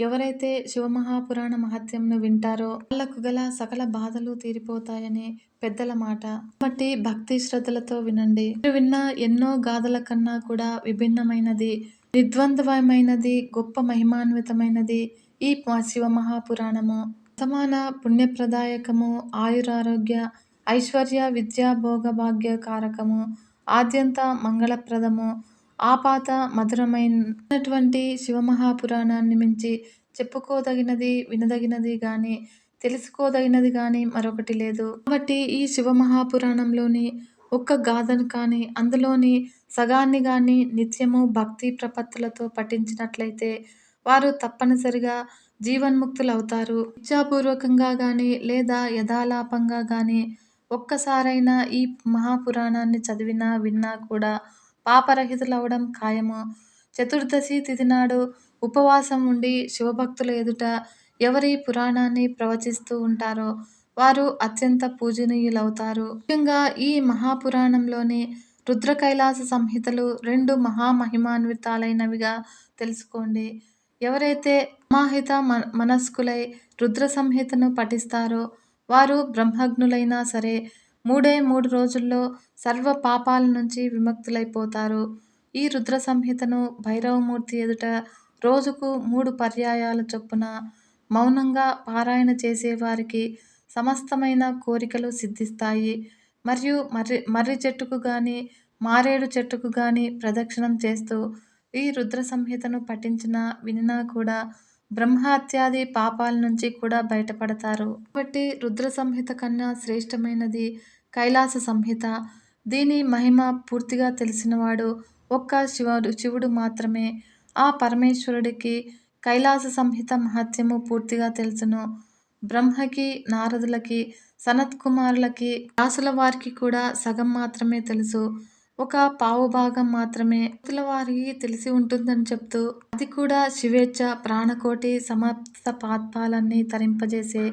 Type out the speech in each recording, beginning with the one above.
ఎవరైతే శివమహాపురాణ మహత్యంను వింటారో వాళ్ళకు గల సకల బాధలు తీరిపోతాయని పెద్దల మాట. కాబట్టి భక్తి శ్రద్ధలతో వినండి. మీరు విన్న ఎన్నో గాథల కన్నా కూడా విభిన్నమైనది, నిర్ద్వంద్వమైనది, గొప్ప మహిమాన్వితమైనది ఈ శివమహాపురాణము. వర్తమాన పుణ్యప్రదాయకము, ఆయురారోగ్య ఐశ్వర్య విద్యా భోగభాగ్య కారకము, ఆద్యంత మంగళప్రదము, ఆపాత మధురమైనటువంటి శివమహాపురాణాన్ని మించి చెప్పుకోదగినది, వినదగినది గాని, తెలుసుకోదగినది గాని మరొకటి లేదు. కాబట్టి ఈ శివమహాపురాణంలోని ఒక్క గాథను కానీ, అందులోని సగాన్ని గాని నిత్యము భక్తి ప్రపత్తులతో పఠించినట్లయితే వారు తప్పనిసరిగా జీవన్ముక్తులవుతారు. ఇచ్ఛాపూర్వకంగా గాని లేదా యథాలాపంగా గాని ఒక్కసారైనా ఈ మహాపురాణాన్ని చదివినా, విన్నా కూడా పాపరహితులవడం ఖాయము. చతుర్దశి తిథి నాడు ఉపవాసం ఉండి శివభక్తుల ఎదుట ఎవరి పురాణాన్ని ప్రవచిస్తూ ఉంటారో వారు అత్యంత పూజనీయులవుతారు. ముఖ్యంగా ఈ మహాపురాణంలోని రుద్ర కైలాస సంహితలు 2 మహామహిమాన్వితాలైనవిగా తెలుసుకోండి. ఎవరైతే సమాహిత మనస్కులై రుద్ర సంహితను పఠిస్తారో వారు బ్రహ్మజ్ఞులైనా సరే 3 రోజుల్లో సర్వ పాపాల నుంచి విముక్తులైపోతారు. ఈ రుద్ర సంహితను భైరవమూర్తి ఎదుట రోజుకు 3 పర్యాయాల చొప్పున మౌనంగా పారాయణ చేసేవారికి సమస్తమైన కోరికలు సిద్ధిస్తాయి. మరియు మర్రి చెట్టుకు గాని, మారేడు చెట్టుకు గాని ప్రదక్షిణం చేస్తూ ఈ రుద్ర సంహితను పఠించినా, వినినా కూడా బ్రహ్మహత్యాది పాపాల నుంచి కూడా బయటపడతారు. కాబట్టి రుద్ర సంహిత కన్నా శ్రేష్టమైనది కైలాస సంహిత. దీని మహిమ పూర్తిగా తెలిసినవాడు ఒక్క శివుడు మాత్రమే. ఆ పరమేశ్వరుడికి కైలాస సంహిత మహత్యము పూర్తిగా తెలుసును. బ్రహ్మకి, నారదులకి, సనత్కుమారులకి, వ్యాసుల వారికి కూడా సగం మాత్రమే తెలుసు. ఒక పావుభాగం మాత్రమే భక్తుల వారికి తెలిసి ఉంటుందని చెప్తూ, అది కూడా శివేచ్ఛ ప్రాణకోటి సమస్త పాపాలన్నీ తరింపజేసే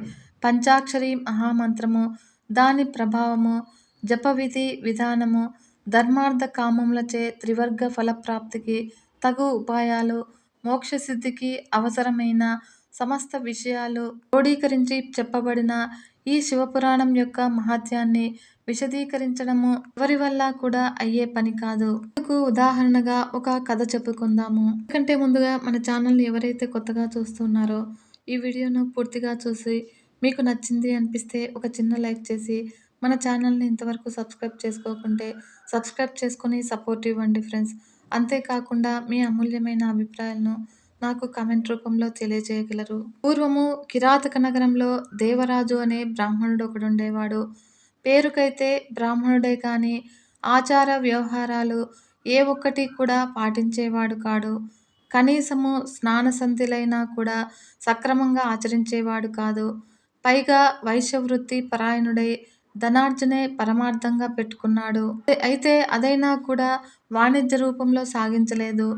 పంచాక్షరి మహామంత్రము, దాని ప్రభావము, జపవిధి విధానము, ధర్మార్థ కామములచే త్రివర్గ ఫలప్రాప్తికి తగు ఉపాయాలు, మోక్షసిద్ధికి అవసరమైన సమస్త విషయాలు క్రోడీకరించి చెప్పబడిన ఈ శివపురాణం యొక్క మహాత్యాన్ని విశదీకరించడము ఎవరి వల్ల కూడా అయ్యే పని కాదు. ఇందుకు ఉదాహరణగా ఒక కథ చెప్పుకుందాము. ఎందుకంటే ముందుగా మన ఛానల్ని ఎవరైతే కొత్తగా చూస్తున్నారో ఈ వీడియోను పూర్తిగా చూసి మీకు నచ్చింది అనిపిస్తే ఒక చిన్న లైక్ చేసి మన ఛానల్ని ఇంతవరకు సబ్స్క్రైబ్ చేసుకోకుంటే సబ్స్క్రైబ్ చేసుకొని సపోర్ట్ ఇవ్వండి ఫ్రెండ్స్. అంతేకాకుండా మీ అమూల్యమైన అభిప్రాయాలను నాకు కామెంట్ రూపంలో తెలియజేయగలరు. పూర్వము కిరాతక నగరంలో దేవరాజు అనే బ్రాహ్మణుడు ఒకడుండేవాడు. పేరుకైతే బ్రాహ్మణుడే కానీ ఆచార వ్యవహారాలు ఏ ఒక్కటి కూడా పాటించేవాడు కాడు. కనీసము స్నానసంధ్యలైనా కూడా సక్రమంగా ఆచరించేవాడు కాదు. పైగా వైశ్యవృత్తి పరాయణుడై ధనార్జనే పరమార్థంగా పెట్టుకున్నాడు. అయితే అదైనా కూడా వాణిజ్య రూపంలో సాగించలేదు.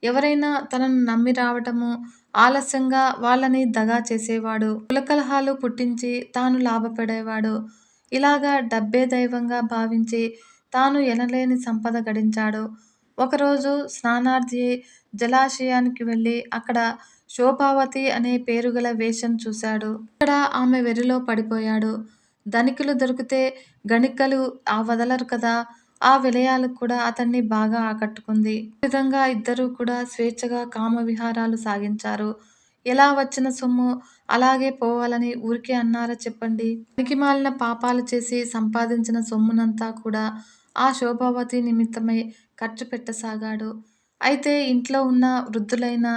ఎవరైనా తనను నమ్మి రావటము ఆలస్యంగా వాళ్ళని దగా చేసేవాడు. కులకలహాలు పుట్టించి తాను లాభపడేవాడు. ఇలాగా డబ్బే దైవంగా భావించి తాను ఎనలేని సంపద గడించాడు. ఒకరోజు స్నానార్థి జలాశయానికి వెళ్ళి అక్కడ శోభావతి అనే పేరుగల వేశ్యను చూశాడు. అక్కడ ఆమె వెర్రిలో పడిపోయాడు. ధనికులు దొరికితే గణికలు వదలరు కదా, ఆ విలయాలు కూడా అతన్ని బాగా ఆకట్టుకుంది. ఈ విధంగా ఇద్దరూ కూడా స్వేచ్ఛగా కామవిహారాలు సాగించారు. ఎలా వచ్చిన సొమ్ము అలాగే పోవాలని ఊరికే అన్నారా చెప్పండి. పనికిమాలిన పాపాలు చేసి సంపాదించిన సొమ్మునంతా కూడా ఆ శోభావతి నిమిత్తమై ఖర్చు పెట్టసాగాడు. అయితే ఇంట్లో ఉన్న వృద్ధులైన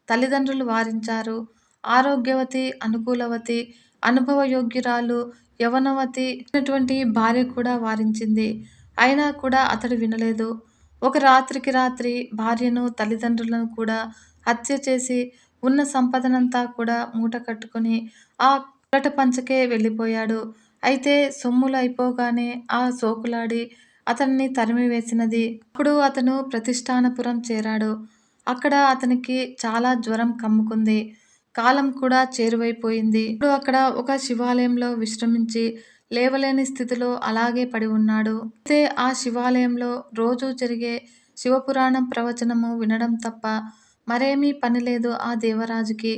తల్లిదండ్రులు వారించారు. ఆరోగ్యవతి, అనుకూలవతి, అనుభవయోగ్యురాలు, యవనవతి అయినటువంటి భార్య కూడా వారించింది. అయినా కూడా అతడు వినలేదు. ఒక రాత్రికి రాత్రి భార్యను, తల్లిదండ్రులను కూడా హత్య చేసి ఉన్న సంపదనంతా కూడా మూట కట్టుకుని ఆ కురట పంచకే వెళ్ళిపోయాడు. అయితే సొమ్ములు అయిపోగానే ఆ సోకులాడి అతన్ని తరిమివేసినది. అప్పుడు అతను ప్రతిష్టానపురం చేరాడు. అక్కడ అతనికి చాలా జ్వరం కమ్ముకుంది. కాలం కూడా చేరువైపోయింది. ఇప్పుడు అక్కడ ఒక శివాలయంలో విశ్రమించి లేవలేని స్థితిలో అలాగే పడి ఉన్నాడు. అయితే ఆ శివాలయంలో రోజూ జరిగే శివపురాణం ప్రవచనము వినడం తప్ప మరేమీ పని లేదు ఆ దేవరాజుకి.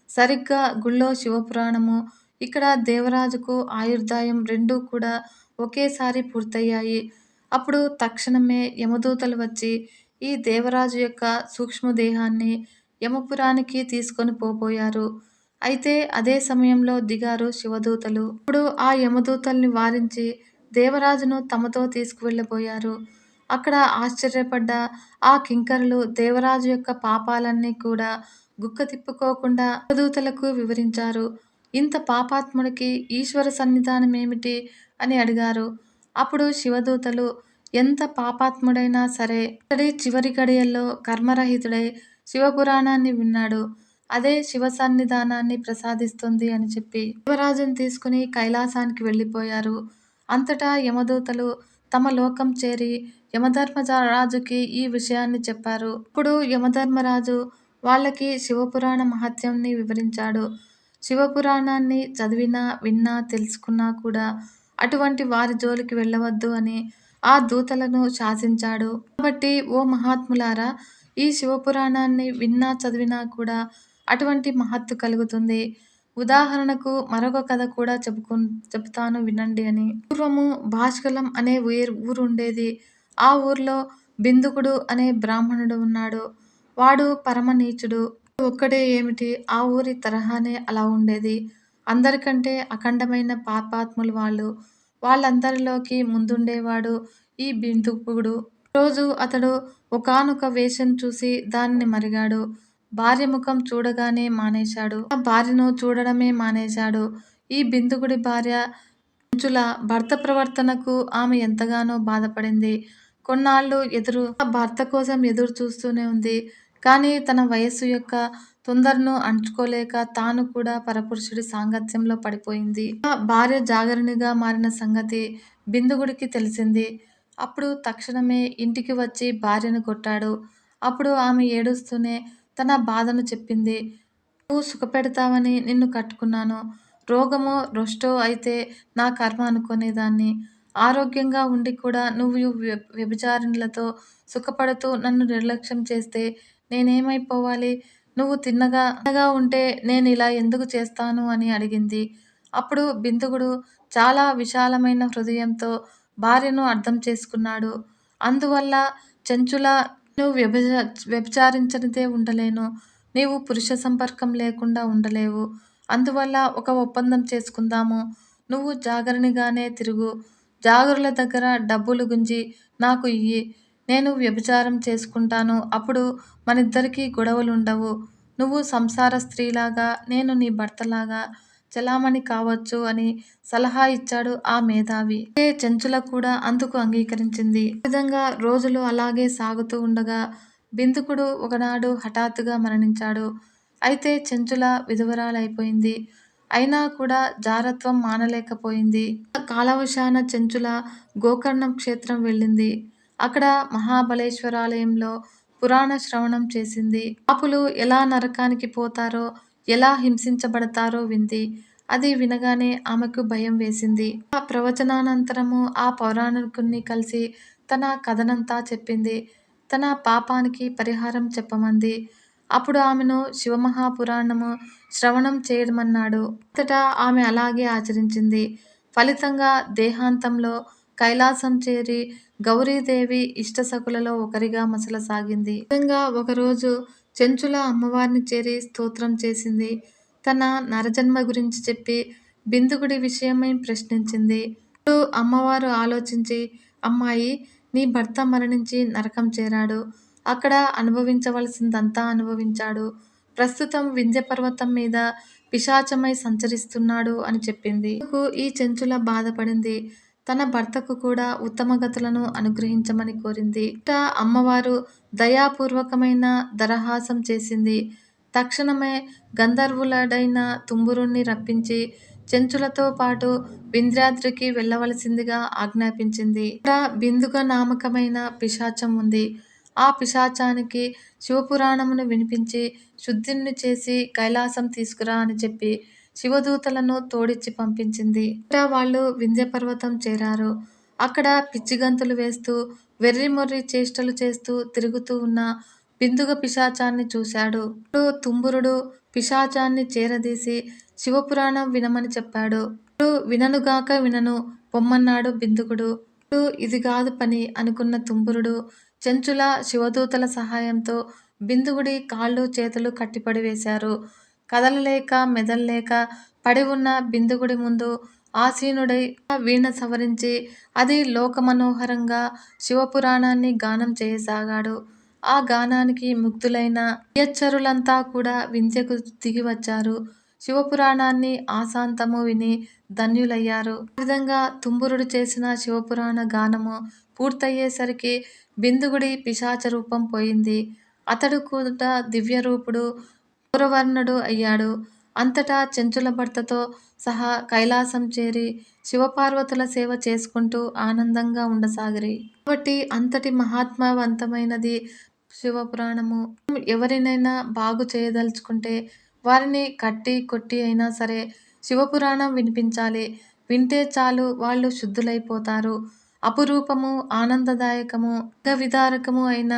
సరిగ్గా గుళ్ళో శివపురాణము, ఇక్కడ దేవరాజుకు ఆయుర్దాయం రెండూ కూడా ఒకేసారి పూర్తయ్యాయి. అప్పుడు తక్షణమే యమదూతలు వచ్చి ఈ దేవరాజు యొక్క సూక్ష్మదేహాన్ని యమపురానికి తీసుకొని పోబోయారు. అయితే అదే సమయంలో దిగారు శివదూతలు. ఇప్పుడు ఆ యమదూతల్ని వారించి దేవరాజును తమతో తీసుకువెళ్ళబోయారు. అక్కడ ఆశ్చర్యపడ్డ ఆ కింకరులు దేవరాజు యొక్క పాపాలన్నీ కూడా గుక్క తిప్పుకోకుండా యమదూతలకు వివరించారు. ఇంత పాపాత్ముడికి ఈశ్వర సన్నిధానమేమిటి అని అడిగారు. అప్పుడు శివదూతలు ఎంత పాపాత్ముడైనా సరే అతడి చివరి గడియల్లో కర్మరహితుడై శివపురాణాన్ని విన్నాడు. అదే శివ సన్నిధానాన్ని ప్రసాదిస్తుంది అని చెప్పి దేవరాజును తీసుకుని కైలాసానికి వెళ్ళిపోయారు. అంతటా యమదూతలు తమ లోకం చేరి యమధర్మరాజుకి ఈ విషయాన్ని చెప్పారు. ఇప్పుడు యమధర్మరాజు వాళ్ళకి శివపురాణ మహత్యంని వివరించాడు. శివపురాణాన్ని చదివినా, విన్నా, తెలుసుకున్నా కూడా అటువంటి వారి జోలికి వెళ్ళవద్దు అని ఆ దూతలను శాసించాడు. కాబట్టి ఓ మహాత్ములారా, ఈ శివపురాణాన్ని విన్నా, చదివినా కూడా అటువంటి మహత్తు కలుగుతుంది. ఉదాహరణకు మరొక కథ కూడా చెబుతాను వినండి అని. పూర్వము భాష్కలం అనే ఊరుండేది. ఆ ఊర్లో బిందుకుడు అనే బ్రాహ్మణుడు ఉన్నాడు. వాడు పరమ నీచుడు. ఒక్కడే ఏమిటి, ఆ ఊరి తరహానే అలా ఉండేది. అందరికంటే అఖండమైన పాపాత్ములు వాళ్ళు. వాళ్ళందరిలోకి ముందుండేవాడు ఈ బిందుకుడు. రోజు అతడు ఒకానొక వేశ్యను చూసి దానిని మరిగాడు. భార్య ముఖం చూడగానే మానేశాడు. ఆ భార్యను చూడడమే మానేశాడు. ఈ బిందుకుడి భార్య చెంచుల భర్త ప్రవర్తనకు ఆమె ఎంతగానో బాధపడింది. కొన్నాళ్ళు ఆ భర్త కోసం ఎదురు చూస్తూనే ఉంది. కానీ తన వయస్సు యొక్క తొందరను అణచుకోలేక తాను కూడా పరపురుషుడి సాంగత్యంలో పడిపోయింది. ఆ భార్య జాగరణిగా మారిన సంగతి బిందుకుడికి తెలిసింది. అప్పుడు తక్షణమే ఇంటికి వచ్చి భార్యను కొట్టాడు. అప్పుడు ఆమె ఏడుస్తూనే తన బాధను చెప్పింది. నువ్వు సుఖపెడతావని నిన్ను కట్టుకున్నాను. రోగమో రొష్టో అయితే నా కర్మ అనుకునేదాన్ని. ఆరోగ్యంగా ఉండి కూడా నువ్వు వ్యభిచారిణులతో సుఖపడుతూ నన్ను నిర్లక్ష్యం చేస్తే నేనేమైపోవాలి? నువ్వు తిన్నగా ఉంటే నేనిలా ఎందుకు చేస్తాను అని అడిగింది. అప్పుడు బిందుకుడు చాలా విశాలమైన హృదయంతో భార్యను అర్థం చేసుకున్నాడు. అందువల్ల చెంచుల, నువ్వు వ్యభిచారించనిదే ఉండలేను. నీవు పురుష సంపర్కం లేకుండా ఉండలేవు. అందువల్ల ఒక ఒప్పందం చేసుకుందాము. నువ్వు జాగరణిగానే తిరుగు. జాగరుల దగ్గర డబ్బులు గుంజి నాకు ఇయ్యి. నేను వ్యభిచారం చేసుకుంటాను. అప్పుడు మనిద్దరికీ గొడవలుండవు. నువ్వు సంసార స్త్రీలాగా, నేను నీ భర్తలాగా చెలామణి కావచ్చు అని సలహా ఇచ్చాడు ఆ మేధావి. చెంచుల కూడా అందుకు అంగీకరించింది. ఈ విధంగా రోజులు అలాగే సాగుతూ ఉండగా బిందుకుడు ఒకనాడు హఠాత్తుగా మరణించాడు. అయితే చెంచుల విధవరాలైపోయింది. అయినా కూడా జారత్వం మానలేకపోయింది. కాలవశాన చెంచుల గోకర్ణం క్షేత్రం వెళ్ళింది. అక్కడ మహాబలేశ్వరాలయంలో పురాణ శ్రవణం చేసింది. పాపులు ఎలా నరకానికి పోతారో, ఎలా హింసించబడతారో వింది. అది వినగానే ఆమెకు భయం వేసింది. ఆ ప్రవచనానంతరము ఆ పౌరాణికుణ్ణి కలిసి తన కథనంతా చెప్పింది. తన పాపానికి పరిహారం చెప్పమంది. అప్పుడు ఆమెను శివమహాపురాణము శ్రవణం చేయమన్నాడు. అంతటా ఆమె అలాగే ఆచరించింది. ఫలితంగా దేహాంతంలో కైలాసం చేరి గౌరీదేవి ఇష్టసఖులలో ఒకరిగా మసలసాగింది. ఈ విధంగా ఒకరోజు చెంచుల అమ్మవారిని చేరి స్తోత్రం చేసింది. తన నరజన్మ గురించి చెప్పి బిందుకుడి విషయమై ప్రశ్నించింది. అప్పుడు అమ్మవారు ఆలోచించి, అమ్మాయి, నీ భర్త మరణించి నరకం చేరాడు. అక్కడ అనుభవించవలసిందంతా అనుభవించాడు. ప్రస్తుతం వింధ్య పర్వతం మీద పిశాచమై సంచరిస్తున్నాడు అని చెప్పింది. ఈ చెంచుల బాధపడింది. తన భర్తకు కూడా ఉత్తమ గతులను అనుగ్రహించమని కోరింది. అమ్మవారు దయాపూర్వకమైన దరహాసం చేసింది. తక్షణమే గంధర్వులడైన తుంబురుణ్ణి రప్పించి చెంచులతో పాటు వింధ్యాద్రికి వెళ్ళవలసిందిగా ఆజ్ఞాపించింది. ఇక్కడ బిందుక నామకమైన పిశాచం ఉంది. ఆ పిశాచానికి శివపురాణమును వినిపించి శుద్ధిని చేసి కైలాసం తీసుకురా అని చెప్పి శివదూతలను తోడిచ్చి పంపించింది. ఇక్కడ వాళ్ళు వింధ్య పర్వతం చేరారు. అక్కడ పిచ్చిగంతులు వేస్తూ వెర్రిమొర్రి చేష్టలు చేస్తూ తిరుగుతూ ఉన్న బిందుగ పిశాచాన్ని చూశాడు. అప్పుడు తుంబురుడు పిశాచాన్ని చేరదీసి శివపురాణం వినమని చెప్పాడు. ఇప్పుడు విననుగాక వినను పొమ్మన్నాడు బిందుకుడు. ఇప్పుడు ఇది గాదు పని అనుకున్న తుంబురుడు చెంచుల శివదూతల సహాయంతో బిందుగుడి కాళ్ళు చేతులు కట్టిపడివేశారు. కదలలేక మెదల్లేక పడి ఉన్న బిందుగుడి ముందు ఆసీనుడై వీణ సవరించి అది లోకమనోహరంగా శివపురాణాన్ని గానం చేయసాగాడు. ఆ గానానికి ముగ్ధులైన నియచ్చరులంతా కూడా వింధ్యకు దిగివచ్చారు. శివపురాణాన్ని ఆసాంతము విని ధన్యులయ్యారు. ఆ విధంగా తుంబురుడు చేసిన శివపురాణ గానము పూర్తయ్యేసరికి బిందుగుడి పిశాచ రూపం పోయింది. అతడు కూడా దివ్యరూపుడు గౌరవర్ణుడు అయ్యాడు. అంతటా చెంచుల భర్తతో సహా కైలాసం చేరి శివపార్వతుల సేవ చేసుకుంటూ ఆనందంగా ఉండసాగిరి. కాబట్టి అంతటి మహాత్మవంతమైనది శివపురాణము. ఎవరినైనా బాగు చేయదలుచుకుంటే వారిని కట్టి కొట్టి అయినా సరే శివపురాణం వినిపించాలి. వింటే చాలు వాళ్ళు శుద్ధులైపోతారు. అపురూపము, ఆనందదాయకము, విధారకము అయిన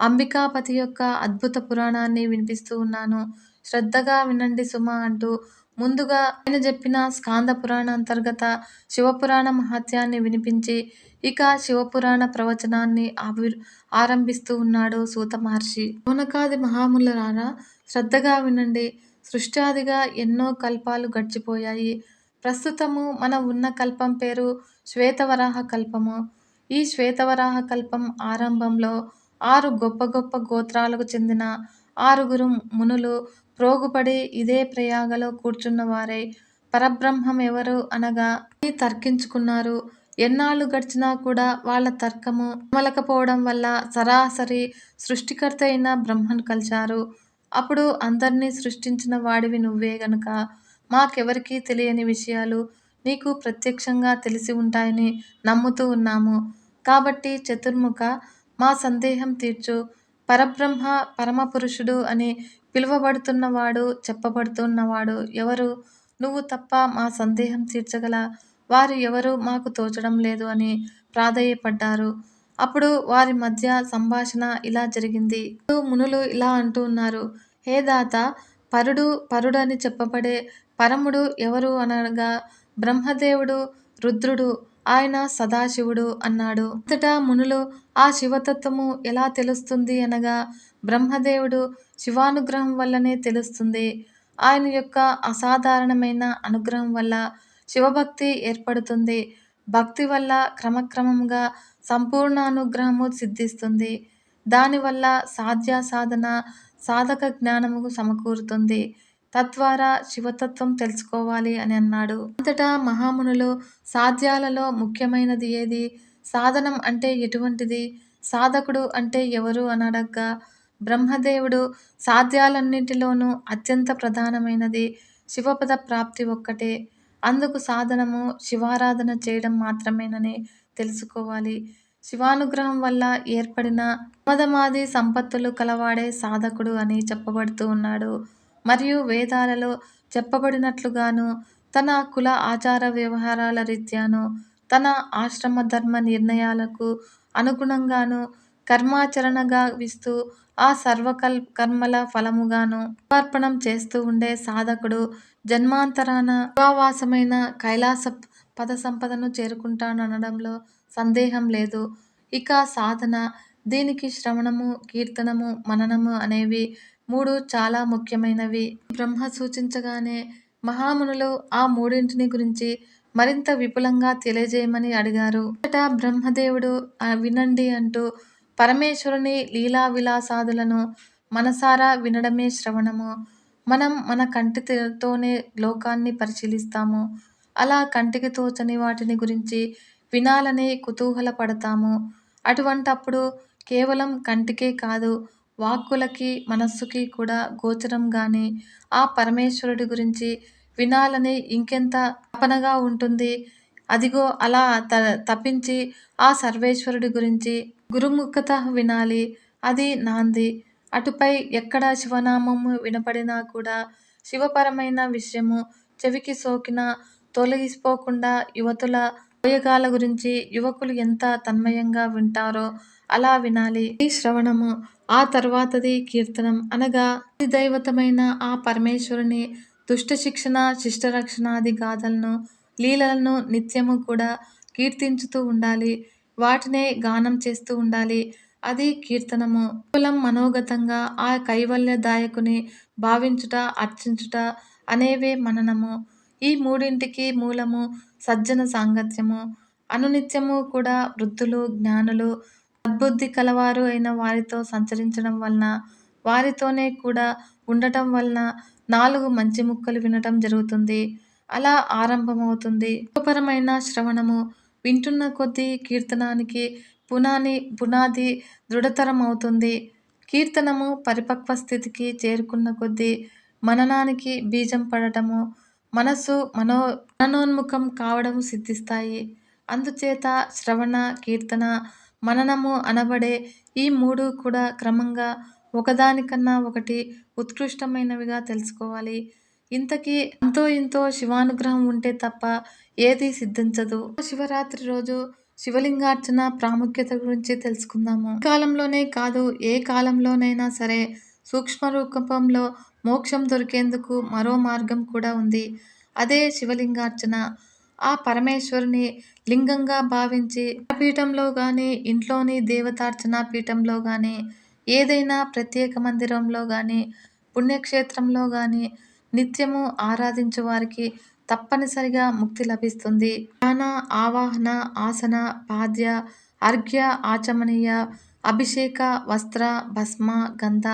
అంబికాపతి యొక్క అద్భుత పురాణాన్ని వినిపిస్తూ ఉన్నాను. శ్రద్ధగా వినండి సుమా అంటూ ముందుగా ఆయన చెప్పిన స్కాంద పురాణ అంతర్గత శివపురాణ మహత్యాన్ని వినిపించి ఇక శివపురాణ ప్రవచనాన్ని ఆరంభిస్తూ ఉన్నాడు సూత మహర్షి. శౌనకాది మహామునులారా శ్రద్ధగా వినండి. సృష్ట్యాదిగా ఎన్నో కల్పాలు గడిచిపోయాయి. ప్రస్తుతము మనం ఉన్న కల్పం పేరు శ్వేతవరాహ కల్పము. ఈ శ్వేతవరాహ కల్పం ఆరంభంలో 6 గొప్ప గొప్ప గోత్రాలకు చెందిన 6గురు మునులు ప్రోగుపడి ఇదే ప్రయాగలో కూర్చున్నవారై పరబ్రహ్మం ఎవరు అనగా అని తర్కించుకున్నారు. ఎన్నాళ్ళు గడిచినా కూడా వాళ్ళ తర్కము అమలకపోవడం వల్ల సరాసరి సృష్టికర్త అయిన బ్రహ్మను కలిశారు. అప్పుడు అందర్నీ సృష్టించిన వాడివి నువ్వే గనుక మాకెవరికీ తెలియని విషయాలు నీకు ప్రత్యక్షంగా తెలిసి ఉంటాయని నమ్ముతూ ఉన్నాము. కాబట్టి చతుర్ముఖ మా సందేహం తీర్చు. పరబ్రహ్మ పరమపురుషుడు అని పిలువబడుతున్నవాడు చెప్పబడుతున్నవాడు ఎవరు? నువ్వు తప్ప మా సందేహం తీర్చగల వారు ఎవరు మాకు తోచడం లేదు అని ప్రాధేయపడ్డారు. అప్పుడు వారి మధ్య సంభాషణ ఇలా జరిగింది. మునులు ఇలా అంటూ ఉన్నారు. హే దాత, పరుడని చెప్పబడే పరముడు ఎవరు అనగా బ్రహ్మదేవుడు, రుద్రుడు, ఆయన సదాశివుడు అన్నాడు. అంతటా మునులు ఆ శివతత్వము ఎలా తెలుస్తుంది అనగా బ్రహ్మదేవుడు శివానుగ్రహం వల్లనే తెలుస్తుంది. ఆయన యొక్క అసాధారణమైన అనుగ్రహం వల్ల శివభక్తి ఏర్పడుతుంది. భక్తి వల్ల క్రమక్రమంగా సంపూర్ణ అనుగ్రహము సిద్ధిస్తుంది. దానివల్ల సాధన సాధక జ్ఞానము సమకూరుతుంది. తద్వారా శివతత్వం తెలుసుకోవాలి అని అన్నాడు. అంతటా మహామునులు సాధ్యాలలో ముఖ్యమైనది ఏది? సాధనం అంటే ఎటువంటిది? సాధకుడు అంటే ఎవరు అని అడగ్గా బ్రహ్మదేవుడు సాధ్యాలన్నింటిలోనూ అత్యంత ప్రధానమైనది శివపద ప్రాప్తి ఒక్కటే. అందుకు సాధనము శివారాధన చేయడం మాత్రమేనని తెలుసుకోవాలి. శివానుగ్రహం వల్ల ఏర్పడిన మదమాది సంపత్తులు కలవాడే సాధకుడు అని చెప్పబడుతూ ఉన్నాడు. మరియు వేదాలలో చెప్పబడినట్లుగాను తన కుల ఆచార వ్యవహారాల రీత్యాను తన ఆశ్రమ ధర్మ నిర్ణయాలకు అనుగుణంగాను కర్మాచరణ గావిస్తూ ఆ కర్మల ఫలముగాను సమర్పణం చేస్తూ ఉండే సాధకుడు జన్మాంతరాన శివావాసమైన కైలాస పద సంపదను చేరుకుంటాననడంలో సందేహం లేదు. ఇక సాధన, దీనికి శ్రవణము, కీర్తనము, మననము అనేవి 3 చాలా ముఖ్యమైనవి. బ్రహ్మ సూచించగానే మహామునులు ఆ మూడింటిని గురించి మరింత విపులంగా తెలియజేయమని అడిగారు. అంతటా బ్రహ్మదేవుడు వినండి అంటూ పరమేశ్వరుని లీలా విలాసాదులను మనసారా వినడమే శ్రవణము. మనం మన కంటితోనే లోకాన్ని పరిశీలిస్తాము. అలా కంటికి తోచని వాటిని గురించి వినాలని కుతూహలపడతాము. అటువంటప్పుడు కేవలం కంటికే కాదు, వాక్కులకి, మనస్సుకి కూడా గోచరం గాని ఆ పరమేశ్వరుడి గురించి వినాలని ఇంకెంత తపనగా ఉంటుంది. అదిగో అలా తపించి ఆ సర్వేశ్వరుడి గురించి గురుముఖత వినాలి. అది నాంది. అటుపై ఎక్కడ శివనామము వినపడినా కూడా శివపరమైన విషయము చెవికి సోకినా తొలగిపోకుండా యువతుల పోయగాల గురించి యువకులు ఎంత తన్మయంగా వింటారో అలా వినాలి. ఈ శ్రవణము. ఆ తర్వాతది కీర్తనం. అనగా అధిదైవతమైన ఆ పరమేశ్వరుని దుష్ట శిక్షణ, శిష్ట రక్షణాది గాథలను, లీలలను నిత్యము కూడా కీర్తించుతూ ఉండాలి. వాటినే గానం చేస్తూ ఉండాలి. అది కీర్తనము. కేవలం మనోగతంగా ఆ కైవల్యదాయకుని భావించుట, అర్చించుట అనేవే మననము. ఈ మూడింటికి మూలము సజ్జన సాంగత్యము. అనునిత్యము కూడా వృద్ధులు, జ్ఞానులు, సద్బుద్ధి కలవారు అయిన వారితో సంచరించడం వలన, వారితోనే కూడా ఉండటం వలన 4 మంచి ముక్కలు వినటం జరుగుతుంది. అలా ఆరంభమవుతుంది. సుఖపరమైన శ్రవణము. వింటున్న కొద్దీ కీర్తనానికి పునాది దృఢతరమవుతుంది. కీర్తనము పరిపక్వ స్థితికి చేరుకున్న కొద్దీ మననానికి బీజం పడటము, మనస్సు మననోన్ముఖం కావడం సిద్ధిస్తాయి. అందుచేత శ్రవణ, కీర్తన, మననము అనబడే ఈ 3 కూడా క్రమంగా ఒకదానికన్నా ఒకటి ఉత్కృష్టమైనవిగా తెలుసుకోవాలి. ఇంతకీ అంతో ఇంతో శివానుగ్రహం ఉంటే తప్ప ఏదీ సిద్ధించదు. శివరాత్రి రోజు శివలింగార్చన ప్రాముఖ్యత గురించి తెలుసుకుందాము. ఈ కాలంలోనే కాదు, ఏ కాలంలోనైనా సరే సూక్ష్మ రూపంలో మోక్షం దొరికేందుకు మరో మార్గం కూడా ఉంది. అదే శివలింగార్చన. ఆ పరమేశ్వరుని లింగంగా భావించి పీఠంలో గాని, ఇంట్లోని దేవతార్చనా పీఠంలో గాని, ఏదైనా ప్రత్యేక మందిరంలో గాని, పుణ్యక్షేత్రంలో గాని నిత్యము ఆరాధించు వారికి తప్పనిసరిగా ముక్తి లభిస్తుంది. ధ్యాన, ఆవాహన, ఆసన, పాద్య, అర్ఘ్య, ఆచమనీయ, అభిషేక, వస్త్ర, భస్మ, గంధ,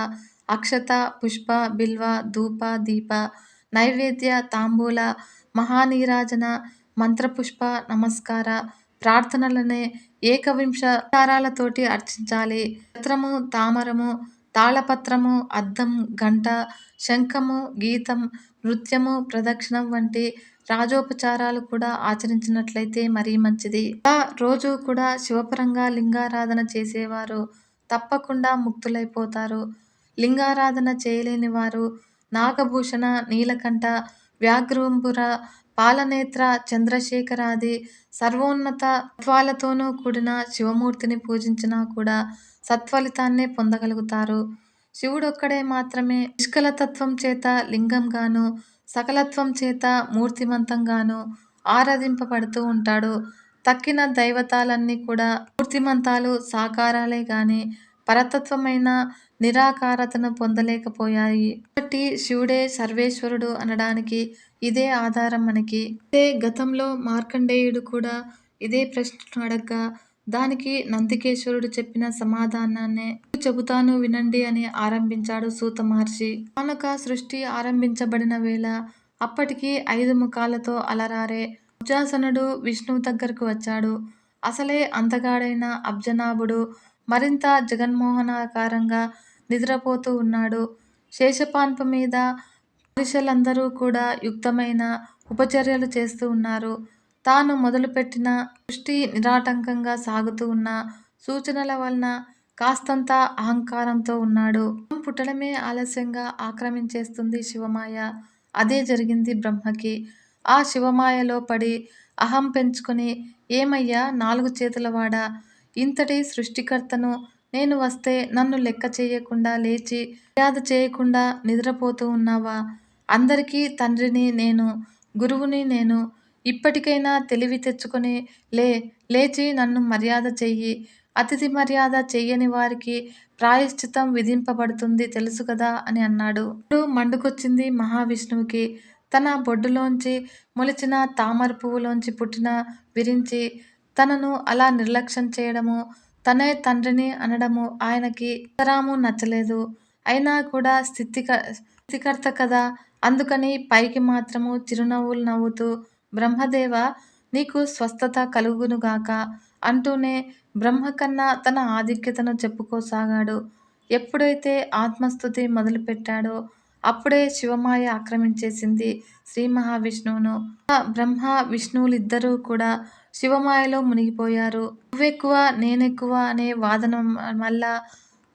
అక్షత, పుష్ప, బిల్వ, ధూప, దీప, నైవేద్య, తాంబూల, మహానీరాజన, మంత్రపుష్ప, నమస్కార, ప్రార్థనలనే ఏకవింశ ఉపచారాలతోటి అర్చించాలి. పత్రము, తామరము, తాళపత్రము, అద్దం, గంట, శంఖము, గీతం, నృత్యము, ప్రదక్షిణం వంటి రాజోపచారాలు కూడా ఆచరించినట్లయితే మరీ మంచిది. ఆ రోజు కూడా శివపరంగా లింగారాధన చేసేవారు తప్పకుండా ముక్తులైపోతారు. లింగారాధన చేయలేని వారు నాగభూషణ, నీలకంఠ, వ్యాఘ్రంబుర, పాలనేత్ర, చంద్రశేఖరాది సర్వోన్నత తత్వాలతోనూ కూడిన శివమూర్తిని పూజించినా కూడా సత్ఫలితాన్నే పొందగలుగుతారు. శివుడొక్కడే మాత్రమే నిష్కలతత్వం చేత లింగంగాను, సకలత్వం చేత మూర్తిమంతంగాను ఆరాధింపబడుతూ ఉంటాడు. తక్కిన దైవతాలన్నీ కూడా మూర్తిమంతాలు, సాకారాలే గాని పరతత్వమైన నిరాకారతను పొందలేకపోయాయి. కాబట్టి శివుడే సర్వేశ్వరుడు అనడానికి ఇదే ఆధారం మనకి. అయితే గతంలో మార్కండేయుడు కూడా ఇదే ప్రశ్న అడగ్గా దానికి నందికేశ్వరుడు చెప్పిన సమాధానాన్నే చెబుతాను వినండి అని ఆరంభించాడు సూత మహర్షి. కానక సృష్టి ఆరంభించబడిన వేళ అప్పటికి 5 ముఖాలతో అలరారే అబ్జాసనుడు విష్ణువు దగ్గరకు వచ్చాడు. అసలే అందగాడైన అబ్జనాభుడు మరింత జగన్మోహనాకారంగా నిద్రపోతూ ఉన్నాడు. శేషపాన్పు మీద మనుషులందరూ కూడా యుక్తమైన ఉపచర్యలు చేస్తూ ఉన్నారు. తాను మొదలుపెట్టిన సృష్టి నిరాటంకంగా సాగుతూ ఉన్న సూచనల వలన కాస్తంత అహంకారంతో ఉన్నాడు. పుట్టడమే ఆలస్యంగా ఆక్రమించేస్తుంది శివమాయ. అదే జరిగింది బ్రహ్మకి. ఆ శివమాయలో పడి అహం పెంచుకొని, ఏమయ్యా 4 చేతులవాడా, ఇంతటి సృష్టికర్తను నేను వస్తే నన్ను లెక్క చేయకుండా లేచి మర్యాద చేయకుండా నిద్రపోతూ ఉన్నావా? అందరికీ తండ్రిని నేను, గురువుని నేను. ఇప్పటికైనా తెలివి తెచ్చుకొని లేచి నన్ను మర్యాద చెయ్యి. అతిథి మర్యాద చెయ్యని వారికి ప్రాయశ్చిత్తం విధింపబడుతుంది తెలుసు కదా అని అన్నాడు. మండుకొచ్చింది మహావిష్ణువుకి. తన బొడ్డులోంచి మొలిచిన తామర పువ్వులోంచి పుట్టిన విరించి తనను అలా నిర్లక్ష్యం చేయడము, తనే తండ్రిని అనడము ఆయనకి ఉత్తరాము నచ్చలేదు. అయినా కూడా స్థితికర్త కదా, అందుకని పైకి మాత్రము చిరునవ్వులు నవ్వుతూ బ్రహ్మదేవా, నీకు స్వస్థత కలుగునుగాక అంటూనే బ్రహ్మకన్నా తన ఆధిక్యతను చెప్పుకోసాగాడు. ఎప్పుడైతే ఆత్మస్తుతి మొదలుపెట్టాడో అప్పుడే శివమాయ ఆక్రమించేసింది శ్రీ మహావిష్ణువును. బ్రహ్మ విష్ణువులిద్దరూ కూడా శివమాయలో మునిగిపోయారు. నువ్వెక్కువ నేనెక్కువ అనే వాదన వల్ల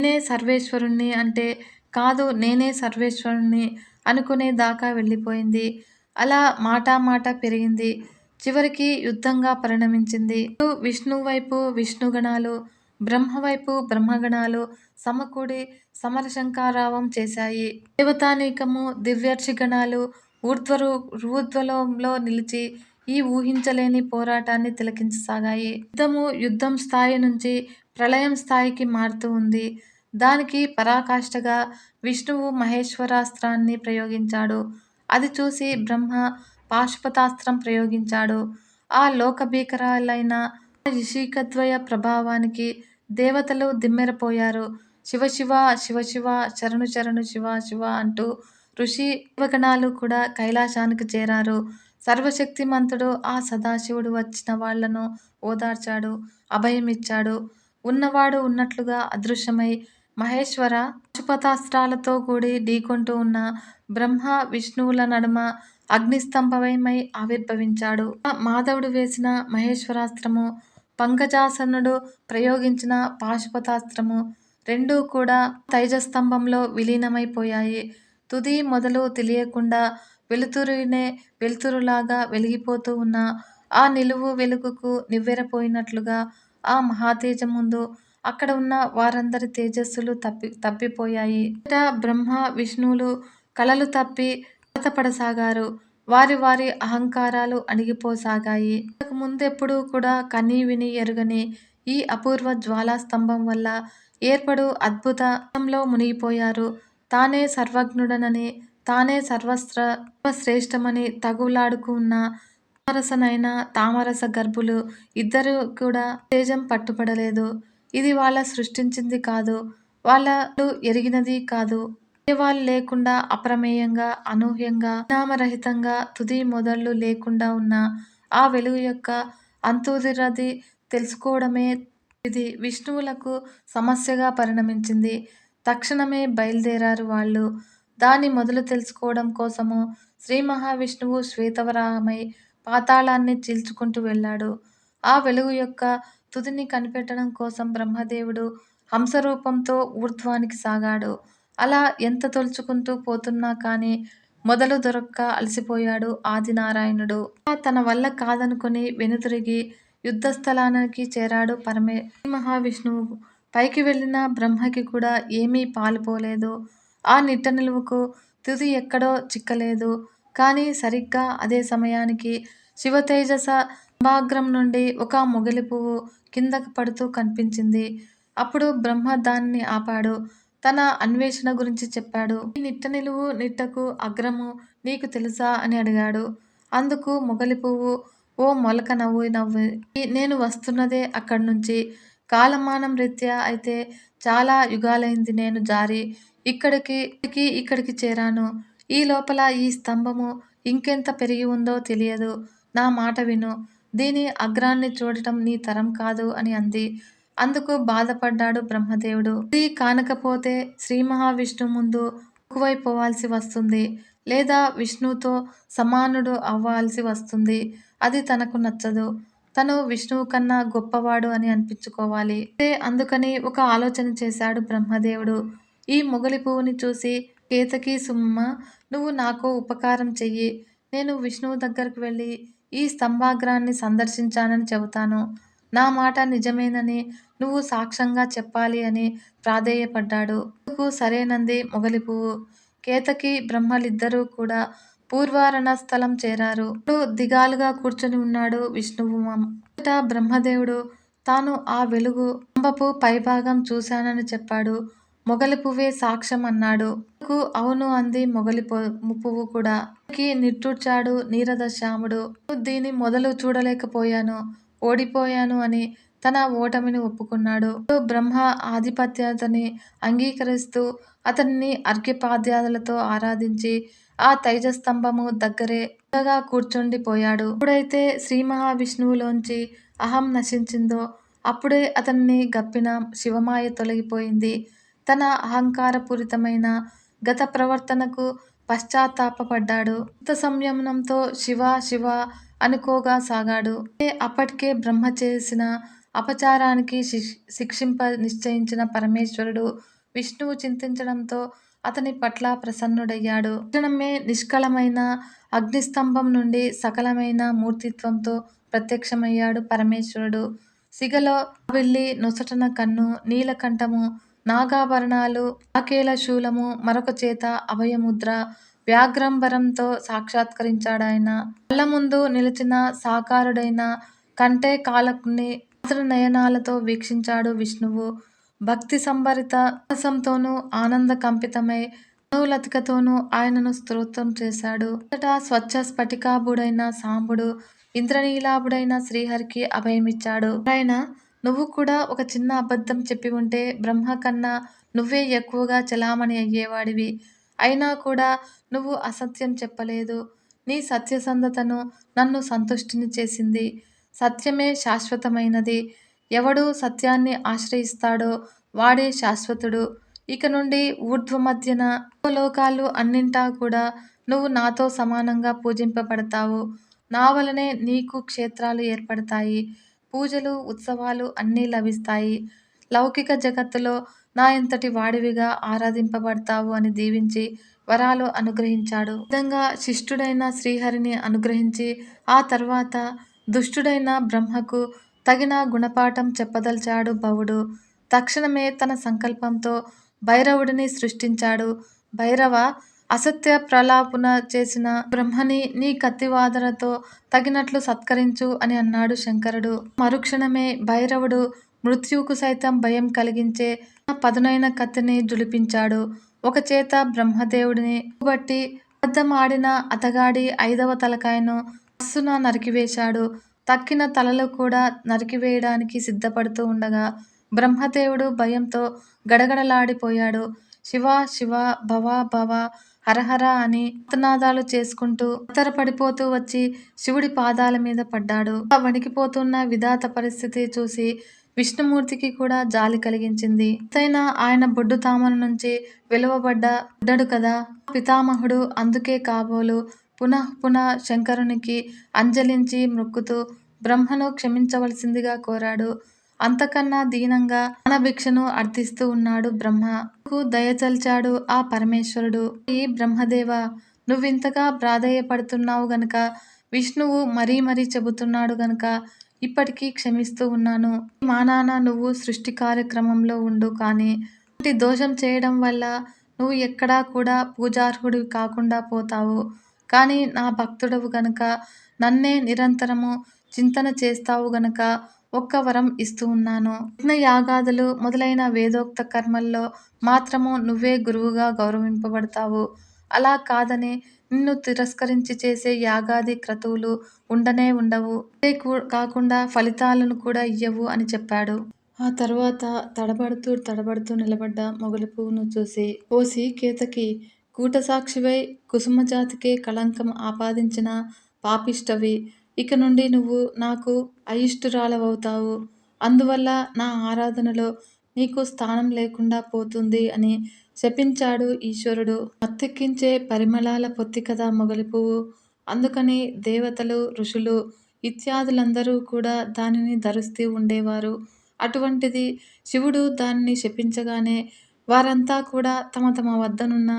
నేనే సర్వేశ్వరుణ్ణి అంటే కాదు, నేనే సర్వేశ్వరుణ్ణి అనుకునే దాకా వెళ్ళిపోయింది. అలా మాట పెరిగింది. చివరికి యుద్ధంగా పరిణమించింది. విష్ణువు వైపు విష్ణుగణాలు, బ్రహ్మవైపు బ్రహ్మగణాలు సమకూడి సమరశంకారావం చేశాయి. దేవతానీకము, దివ్యర్షి గణాలు ఊర్ధ్వలోకంలో నిలిచి ఈ ఊహించలేని పోరాటాన్ని తిలకించసాగాయి. యుద్ధం స్థాయి నుంచి ప్రళయం స్థాయికి మారుతూ ఉంది. దానికి పరాకాష్ఠగా విష్ణువు మహేశ్వరాస్త్రాన్ని ప్రయోగించాడు. అది చూసి బ్రహ్మ పాశుపతాస్త్రం ప్రయోగించాడు. ఆ లోకభీకరాలైన ఆ యిషికద్వయ ప్రభావానికి దేవతలు దిమ్మెరపోయారు. శివ శివ శివ శివ శరణు శరణు శివ శివ అంటూ ఋషి దేవగణాలు కూడా కైలాసానికి చేరారు. సర్వశక్తిమంతుడు ఆ సదాశివుడు వచ్చిన వాళ్లను ఓదార్చాడు, అభయమిచ్చాడు. ఉన్నవాడు ఉన్నట్లుగా అదృశ్యమై మహేశ్వర పాశుపతాస్త్రాలతో కూడి ఢీకొంటూ ఉన్న బ్రహ్మ విష్ణువుల నడుమ అగ్నిస్తంభమై ఆవిర్భవించాడు. మాధవుడు వేసిన మహేశ్వరాస్త్రము, పంకజాసనుడు ప్రయోగించిన పాశుపతాస్త్రము రెండూ కూడా తైజస్తంభంలో విలీనమైపోయాయి. తుది మొదలు తెలియకుండా వెలుతురులాగా వెలిగిపోతూ ఉన్న ఆ నిలువు వెలుగుకు నివ్వెరపోయినట్లుగా ఆ మహాతేజం ముందు అక్కడ ఉన్న వారందరి తేజస్సులు తప్పిపోయాయి. బ్రహ్మ విష్ణువులు కలలు తప్పి బాధపడసాగారు. వారి వారి అహంకారాలు అణిగిపోసాగాయి. ఇంతకు ముందెప్పుడూ కూడా కనీ విని ఎరుగని ఈ అపూర్వ జ్వాలాస్తంభం వల్ల ఏర్పడు అద్భుతంలో మునిగిపోయారు. తానే సర్వజ్ఞుడనని, తానే సర్వశ్రేష్టమని తగువులాడుకున్న తామరసనైన తామరస గర్భులు ఇద్దరు కూడా తేజం పట్టుపడలేదు. ఇది వాళ్ళ సృష్టించింది కాదు, వాళ్ళు ఎరిగినది కాదు. వాళ్ళు లేకుండా అప్రమేయంగా, అనూహ్యంగా, పరిణామరహితంగా తుది మొదళ్ళు లేకుండా ఉన్న ఆ వెలుగు యొక్క అంతుదిరది తెలుసుకోవడమే ఇది విష్ణువులకు సమస్యగా పరిణమించింది. తక్షణమే బయలుదేరారు వాళ్ళు. దాని మొదలు తెలుసుకోవడం కోసము శ్రీ మహావిష్ణువు శ్వేతవరాహమై పాతాళాన్ని చీల్చుకుంటూ వెళ్ళాడు. ఆ వెలుగు యొక్క తుదిని కనిపెట్టడం కోసం బ్రహ్మదేవుడు హంసరూపంతో ఊర్ధ్వానికి సాగాడు. అలా ఎంత తొలుచుకుంటూ పోతున్నా కానీ మొదలు దొరక్క అలసిపోయాడు ఆదినారాయణుడు. తన వల్ల కాదనుకుని వెనుతిరిగి యుద్ధస్థలానికి చేరాడు శ్రీ మహావిష్ణువు. పైకి వెళ్ళిన బ్రహ్మకి కూడా ఏమీ పాలుపోలేదు. ఆ నిట్ట నిలువుకు తుది ఎక్కడో చిక్కలేదు. కానీ సరిగ్గా అదే సమయానికి శివతేజస స్తంభాగ్రం నుండి ఒక మొగలి పువ్వు కిందకు పడుతూ కనిపించింది. అప్పుడు బ్రహ్మ దానిని ఆపాడు. తన అన్వేషణ గురించి చెప్పాడు. ఈ నిట్ట నిలువు నిట్టకు అగ్రము నీకు తెలుసా అని అడిగాడు. అందుకు మొగలి పువ్వు ఓ మొలక నవ్వి నేను వస్తున్నదే అక్కడి నుంచి. కాలమానం రీత్యా అయితే చాలా యుగాలైంది నేను జారి ఇక్కడికి చేరాను. ఈ లోపల ఈ స్తంభము ఇంకెంత పెరిగి ఉందో తెలియదు. నా మాట విను. దీని అగ్రాన్ని చూడటం నీ తరం కాదు అని అంది. అందుకు బాధపడ్డాడు బ్రహ్మదేవుడు. ఇది కానకపోతే శ్రీ మహావిష్ణువు ముందు తక్కువైపోవాల్సి వస్తుంది, లేదా విష్ణువుతో సమానుడు అవ్వాల్సి వస్తుంది. అది తనకు నచ్చదు. తను విష్ణువు కన్నా గొప్పవాడు అని అనిపించుకోవాలి. అందుకని ఒక ఆలోచన చేశాడు బ్రహ్మదేవుడు. ఈ మొగలి పువ్వుని చూసి కేతకీ సుమ్మ, నువ్వు నాకు ఉపకారం చెయ్యి. నేను విష్ణువు దగ్గరకు వెళ్ళి ఈ స్తంభాగ్రాన్ని సందర్శించానని చెబుతాను. నా మాట నిజమేనని నువ్వు సాక్ష్యంగా చెప్పాలి అని ప్రాధేయపడ్డాడు. అందుకు సరేనంది మొగలి పువ్వు. కేతకి బ్రహ్మలిద్దరూ కూడా పూర్వరణస్థలం చేరారు. దిగాలుగా కూర్చొని ఉన్నాడు విష్ణువు. బ్రహ్మదేవుడు తాను ఆ వెలుగు స్తంభపు పైభాగం చూశానని చెప్పాడు. మొగలి పువ్వే సాక్ష్యం అన్నాడు. అవును అంది మొగలి పువ్వు కూడా. నిట్టూర్చాడు నీరదశ్యాముడు. దీని మొదలు చూడలేకపోయాను, ఓడిపోయాను అని తన ఓటమిని ఒప్పుకున్నాడు. బ్రహ్మ ఆధిపత్యతని అంగీకరిస్తూ అతనిని అర్ఘ్యపాద్యాదులతో ఆరాధించి ఆ తైజస్తంభము దగ్గరే కూర్చుండిపోయాడు. ఎప్పుడైతే శ్రీ మహావిష్ణువులోంచి అహం నశించిందో అప్పుడే అతన్ని గప్పిన శివమాయ తొలగిపోయింది. తన అహంకారపూరితమైన గత ప్రవర్తనకు పశ్చాత్తాపపడ్డాడు. ఇంత సంయమనంతో శివ శివ అనుకోగా సాగాడు. అప్పటికే బ్రహ్మ చేసిన అపచారానికి శిక్షింప నిశ్చయించిన పరమేశ్వరుడు విష్ణువు చింతించడంతో అతని పట్ల ప్రసన్నుడయ్యాడు. తక్షణమే నిష్కళమైన అగ్నిస్తంభం నుండి సకలమైన మూర్తిత్వంతో ప్రత్యక్షమయ్యాడు పరమేశ్వరుడు. సిగలో వెళ్ళి నొసటన కన్ను, నీలకంఠము, నాగాభరణాలు, ఆకేల శూలము, మరొక చేత అభయముద్ర, వ్యాఘ్రంబరంతో సాక్షాత్కరించాడాయన. కళ్ళ ముందు నిలిచిన సాకారుడైన కంటే కాలకుని నయనాలతో వీక్షించాడు విష్ణువు. భక్తి సంభరిత మానసంతోనూ ఆనంద కంపితమై మనోలతికతోనూ ఆయనను స్తోత్రం చేశాడు. అంతటా స్వచ్ఛ స్ఫటికాభుడైన సాంబుడు ఇంద్రనీలాభుడైన శ్రీహరికి అభయమిచ్చాడు. నారాయణ, నువ్వు కూడా ఒక చిన్న అబద్ధం చెప్పి ఉంటే బ్రహ్మ కన్నా నువ్వే ఎక్కువగా చలామణి అయ్యేవాడివి. అయినా కూడా నువ్వు అసత్యం చెప్పలేదు. నీ సత్యసంధతను నన్ను సంతుష్టిని చేసింది. సత్యమే శాశ్వతమైనది. ఎవడు సత్యాన్ని ఆశ్రయిస్తాడో వాడే శాశ్వతుడు. ఇక నుండి ఊర్ధ్వమధ్యన లోకాలు అన్నింటా కూడా నువ్వు నాతో సమానంగా పూజింపబడతావు. నా వలనే నీకు క్షేత్రాలు ఏర్పడతాయి. పూజలు, ఉత్సవాలు అన్నీ లభిస్తాయి. లౌకిక జగత్తులో నా ఇంతటి వాడివిగా ఆరాధింపబడతావు అని దీవించి వరాలు అనుగ్రహించాడు. ఈ విధంగా శిష్టుడైన శ్రీహరిని అనుగ్రహించి ఆ తర్వాత దుష్టుడైన బ్రహ్మకు తగిన గుణపాఠం చెప్పదలిచాడు భవుడు. తక్షణమే తన సంకల్పంతో భైరవుడిని సృష్టించాడు. భైరవ, అసత్య ప్రలాపన చేసిన బ్రహ్మని నీ కత్తివాదనతో తగినట్లు సత్కరించు అని అన్నాడు శంకరుడు. మరుక్షణమే భైరవుడు మృత్యువుకు సైతం భయం కలిగించే పదునైన కత్తిని జులిపించాడు. ఒక చేత బ్రహ్మదేవుడిని బట్టి అబద్ధమాడిన అతగాడి 5వ తలకాయను అస్సున నరికివేశాడు. తక్కిన తలలు కూడా నరికివేయడానికి సిద్ధపడుతూ ఉండగా బ్రహ్మదేవుడు భయంతో గడగడలాడిపోయాడు. శివ శివ, భవ భవ, హరహర అని ఆర్తనాదాలు చేసుకుంటూ తత్తరపడిపోతూ వచ్చి శివుడి పాదాల మీద పడ్డాడు. వణికిపోతున్న విధాత పరిస్థితి చూసి విష్ణుమూర్తికి కూడా జాలి కలిగించింది. ఎంతైనా ఆయన బొడ్డు తామర నుంచి వెలువబడ్డాడు కదా పితామహుడు. అందుకే కాబోలు పునః పునః శంకరునికి అంజలించి మొక్కుతూ బ్రహ్మను క్షమించవలసిందిగా కోరాడు. అంతకన్నా దీనంగా ప్రాణభిక్షను అర్థిస్తూ ఉన్నాడు బ్రహ్మ. దయచల్చాడు ఆ పరమేశ్వరుడు. ఈ బ్రహ్మదేవ, నువ్వింతగా ప్రాధేయపడుతున్నావు గనుక, విష్ణువు మరీ మరీ చెబుతున్నాడు గనుక ఇప్పటికీ క్షమిస్తూ ఉన్నాను. మానాన నువ్వు సృష్టి కార్యక్రమంలో ఉండు. కానీ ఇలాంటి దోషం చేయడం వల్ల నువ్వు ఎక్కడా కూడా పూజార్హుడివి కాకుండా పోతావు. కానీ నా భక్తుడవు గనుక, నన్నే నిరంతరము చింతన చేస్తావు గనుక ఒక్క వరం ఇస్తూ ఉన్నాను. యజ్ఞయాగాదులు మొదలైన వేదోక్త కర్మల్లో మాత్రము నువ్వే గురువుగా గౌరవింపబడతావు. అలా కాదని నిన్ను తిరస్కరించి చేసే యాగాది క్రతువులు ఉండనే ఉండవు. అంతే కాకుండా ఫలితాలను కూడా ఇయ్యవు అని చెప్పాడు. ఆ తర్వాత తడబడుతూ నిలబడ్డ మొగలి పువ్వును చూసి, ఓసి కేతకి, కూటసాక్షివై కుసుమజాతికే కళంకం ఆపాదించిన పాపిష్టవి. ఇక నుండి నువ్వు నాకు అయిష్టురాలవవుతావు. అందువల్ల నా ఆరాధనలో నీకు స్థానం లేకుండా పోతుంది అని శపించాడు ఈశ్వరుడు. మత్తెక్కించే పరిమళాల పొత్తి కదా మొగలి పువ్వు. అందుకని దేవతలు, ఋషులు ఇత్యాదులందరూ కూడా దానిని ధరిస్తూ ఉండేవారు. అటువంటిది శివుడు దానిని శపించగానే వారంతా కూడా తమ తమ వద్దనున్న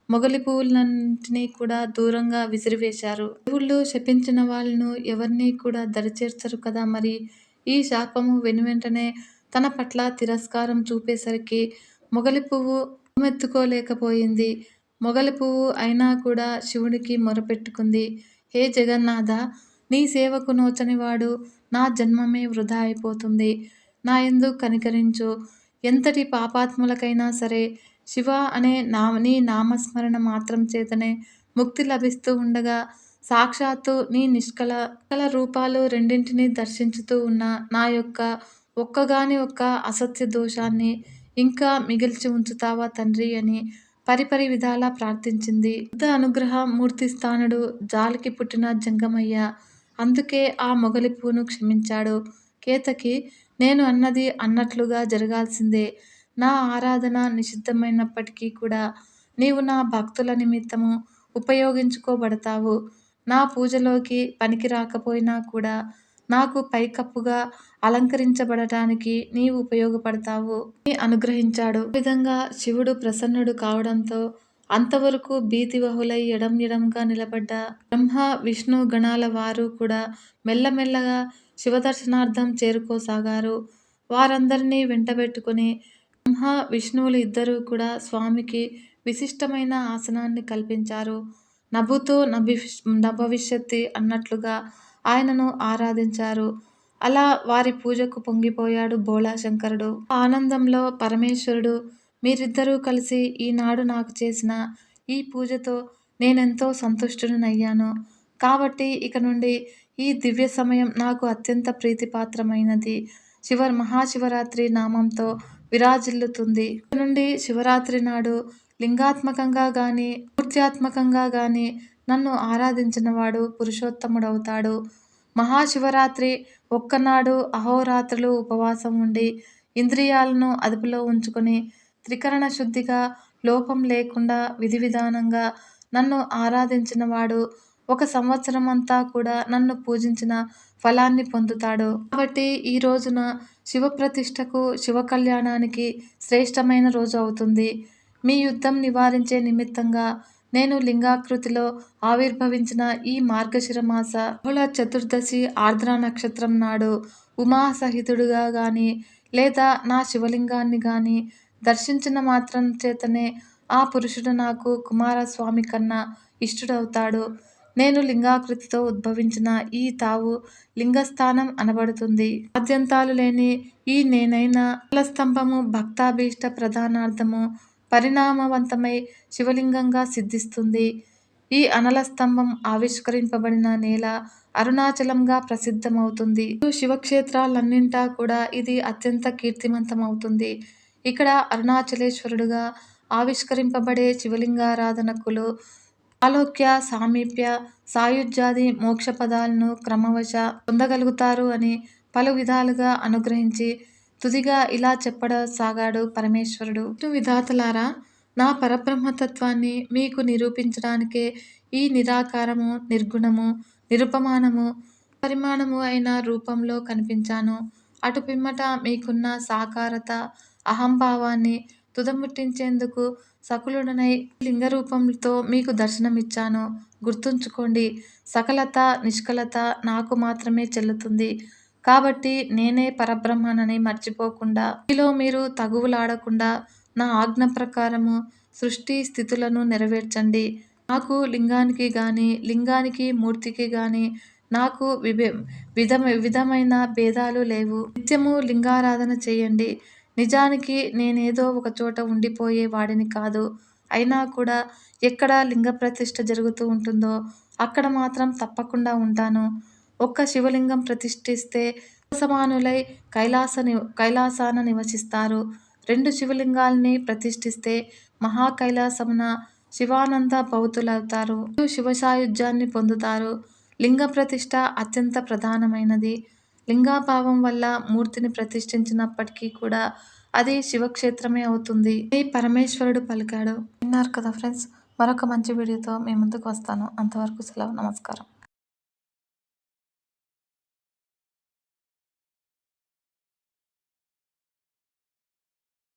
మొగలి పువ్వులన్నింటినీ కూడా దూరంగా విసిరివేశారు. దేవుళ్ళు శపించిన వాళ్ళను ఎవరినీ కూడా దరిచేర్చరు కదా మరి. ఈ శాపము వెనువెంటనే తన పట్ల తిరస్కారం చూపేసరికి మొగలి పువ్వు మెత్తుకోలేకపోయింది. మొగలి పువ్వు అయినా కూడా శివుడికి మొరపెట్టుకుంది. హే జగన్నాథ, నీ సేవకు నోచనివాడు నా జన్మమే వృధా అయిపోతుంది. నా యందు కనికరించు. ఎంతటి పాపాత్ములకైనా సరే శివ అనే నీ నామస్మరణ మాత్రం చేతనే ముక్తి లభిస్తూ ఉండగా, సాక్షాత్తు నీ నిష్కల రూపాలు రెండింటినీ దర్శించుతూ ఉన్న నా యొక్క ఒక్కగాని ఒక్క అసత్య దోషాన్ని ఇంకా మిగిల్చి ఉంచుతావా తండ్రి అని పరిపరి విధాలా ప్రార్థించింది. బుద్ధ అనుగ్రహ మూర్తిస్థానుడు జాలికి పుట్టిన జంగమయ్య. అందుకే ఆ మొగలి పువ్వును క్షమించాడు. కేతకి, నేను అన్నది అన్నట్లుగా జరగాల్సిందే. నా ఆరాధన నిషిద్ధమైనప్పటికీ కూడా నీవు నా భక్తుల నిమిత్తము ఉపయోగించుకోబడతావు. నా పూజలోకి పనికి రాకపోయినా కూడా నాకు పైకప్పుగా అలంకరించబడటానికి నీవు ఉపయోగపడతావు అని అనుగ్రహించాడు. ఈ విధంగా శివుడు ప్రసన్నుడు కావడంతో అంతవరకు భీతివహులై ఎడంగా నిలబడ్డ బ్రహ్మ, విష్ణు గణాల వారు కూడా మెల్లమెల్లగా శివదర్శనార్థం చేరుకోసాగారు. వారందరినీ వెంటబెట్టుకుని బ్రహ్మ, విష్ణువులు ఇద్దరూ కూడా స్వామికి విశిష్టమైన ఆసనాన్ని కల్పించారు. నభూతో నభవిష్యతి అన్నట్లుగా ఆయనను ఆరాధించారు. అలా వారి పూజకు పొంగిపోయాడు భోళాశంకరుడు. ఆ ఆనందంలో పరమేశ్వరుడు, మీరిద్దరూ కలిసి ఈనాడు నాకు చేసిన ఈ పూజతో నేనెంతో సంతుష్టుడనయ్యాను. కాబట్టి ఇక నుండి ఈ దివ్య సమయం నాకు అత్యంత ప్రీతిపాత్రమైనది. మహాశివరాత్రి నామంతో విరాజిల్లుతుంది. ఇక నుండి శివరాత్రి నాడు లింగాత్మకంగా గాని, మూర్త్యాత్మకంగా గాని నన్ను ఆరాధించినవాడు పురుషోత్తముడవుతాడు. మహాశివరాత్రి ఒక్కనాడు అహోరాత్రులు ఉపవాసం ఉండి, ఇంద్రియాలను అదుపులో ఉంచుకొని, త్రికరణ శుద్ధిగా, లోపం లేకుండా విధివిధానంగా నన్ను ఆరాధించినవాడు ఒక సంవత్సరమంతా కూడా నన్ను పూజించిన ఫలాన్ని పొందుతాడు. కాబట్టి ఈ రోజున శివప్రతిష్ఠకు, శివకళ్యాణానికి శ్రేష్టమైన రోజు అవుతుంది. మీ యుద్ధం నివారించే నిమిత్తంగా నేను లింగాకృతిలో ఆవిర్భవించిన ఈ మార్గశిర మాస బహుళ చతుర్దశి ఆర్ద్ర నక్షత్రం నాడు ఉమాసహితుడుగా గాని, లేదా నా శివలింగాన్ని గాని దర్శించిన మాత్రం చేతనే ఆ పురుషుడు నాకు కుమారస్వామి కన్నా ఇష్టుడవుతాడు. నేను లింగాకృతితో ఉద్భవించిన ఈ తావు లింగస్థానం అనబడుతుంది. ఆద్యంతాలు లేని ఈ నేనైన స్తంభము భక్తాభీష్ట ప్రదానార్థము పరిణామవంతమై శివలింగంగా సిద్ధిస్తుంది. ఈ అనల స్తంభం ఆవిష్కరింపబడిన నేల అరుణాచలంగా ప్రసిద్ధమవుతుంది. శివక్షేత్రాలన్నింటా కూడా ఇది అత్యంత కీర్తిమంతమవుతుంది. ఇక్కడ అరుణాచలేశ్వరుడుగా ఆవిష్కరింపబడే శివలింగారాధనకులు ఆలోక్య, సామీప్య, సాయుజ్యాది మోక్షపదాలను క్రమవశ పొందగలుగుతారు అని పలు విధాలుగా అనుగ్రహించి తుదిగా ఇలా చెప్పసాగాడు పరమేశ్వరుడు. విధాతలారా, నా పరబ్రహ్మతత్వాన్ని మీకు నిరూపించడానికే ఈ నిరాకారము, నిర్గుణము, నిరుపమానము, పరిమాణము అయిన రూపంలో కనిపించాను. అటు పిమ్మట మీకున్న సాకారత, అహంభావాన్ని తుదముట్టించేందుకు సకులుడనై లింగరూపంతో మీకు దర్శనమిచ్చాను. గుర్తుంచుకోండి, సకలత, నిష్కలత నాకు మాత్రమే చెల్లుతుంది. కాబట్టి నేనే పరబ్రహ్మనని మర్చిపోకుండా, మీలో మీరు తగువులాడకుండా నా ఆజ్ఞ ప్రకారము సృష్టి స్థితులను నెరవేర్చండి. నాకు లింగానికి గాని, లింగానికి మూర్తికి గాని నాకు విధమైన భేదాలు లేవు. నిత్యము లింగారాధన చేయండి. నిజానికి నేనేదో ఒక చోట ఉండిపోయే వాడిని కాదు. అయినా కూడా ఎక్కడ లింగప్రతిష్ఠ జరుగుతూ ఉంటుందో అక్కడ మాత్రం తప్పకుండా ఉంటాను. ఒక్క శివలింగం ప్రతిష్ఠిస్తే సమానులై కైలాసాన నివసిస్తారు. 2 శివలింగాల్ని ప్రతిష్ఠిస్తే మహాకైలాసమున శివానంద భౌతులవుతారు. శివసాయుధ్యాన్ని పొందుతారు. లింగ ప్రతిష్ఠ అత్యంత ప్రధానమైనది. లింగాభావం వల్ల మూర్తిని ప్రతిష్ఠించినప్పటికీ కూడా అది శివక్షేత్రమే అవుతుంది అని పరమేశ్వరుడు పలికాడు. విన్నారు కదా ఫ్రెండ్స్, మరొక మంచి వీడియోతో మీ ముందుకు వస్తాను. అంతవరకు సెలవు. నమస్కారం.